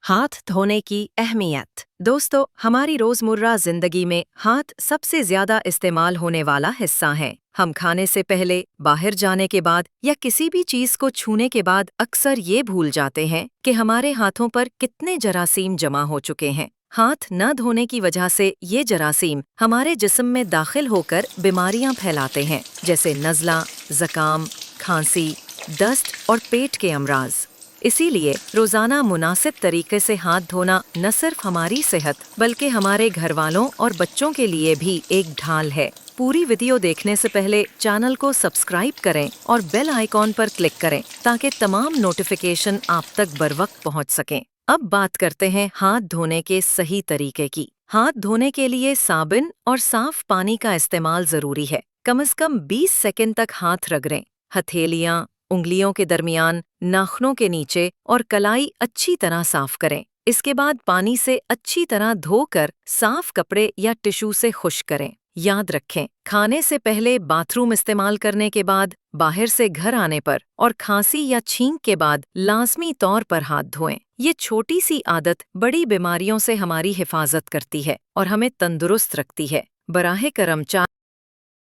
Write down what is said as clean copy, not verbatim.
हाथ धोने की अहमियत। दोस्तों, हमारी रोजमर्रा जिंदगी में हाथ सबसे ज्यादा इस्तेमाल होने वाला हिस्सा है। हम खाने से पहले, बाहर जाने के बाद या किसी भी चीज को छूने के बाद अक्सर ये भूल जाते हैं कि हमारे हाथों पर कितने जरासीम जमा हो चुके हैं। हाथ न धोने की वजह से ये जरासीम हमारे जिस्म में दाखिल होकर बीमारियां फैलाते हैं, जैसे नज़ला, ज़ुकाम, खांसी, दस्त और पेट के अमराज। इसीलिए रोजाना मुनासिब तरीके से हाथ धोना न सिर्फ हमारी सेहत बल्कि हमारे घर वालों और बच्चों के लिए भी एक ढाल है। पूरी वीडियो देखने से पहले चैनल को सब्सक्राइब करें और बेल आइकॉन पर क्लिक करें ताकि तमाम नोटिफिकेशन आप तक बरवक्त पहुंच सकें। अब बात करते हैं हाथ धोने के सही तरीके की। हाथ धोने के लिए साबुन और साफ पानी का इस्तेमाल जरूरी है। कम से कम 20 सेकंड तक हाथ रगड़ें। हथेलियां, उंगलियों के दरमियान, नाखूनों के नीचे और कलाई अच्छी तरह साफ करें। इसके बाद पानी से अच्छी तरह धोकर साफ कपड़े या टिश्यू से खुश्क करें। याद रखें, खाने से पहले, बाथरूम इस्तेमाल करने के बाद, बाहर से घर आने पर और खांसी या छींक के बाद लाजमी तौर पर हाथ धोएं। ये छोटी सी आदत बड़ी बीमारियों से हमारी हिफाजत करती है और हमें तंदुरुस्त रखती है। बराहे करम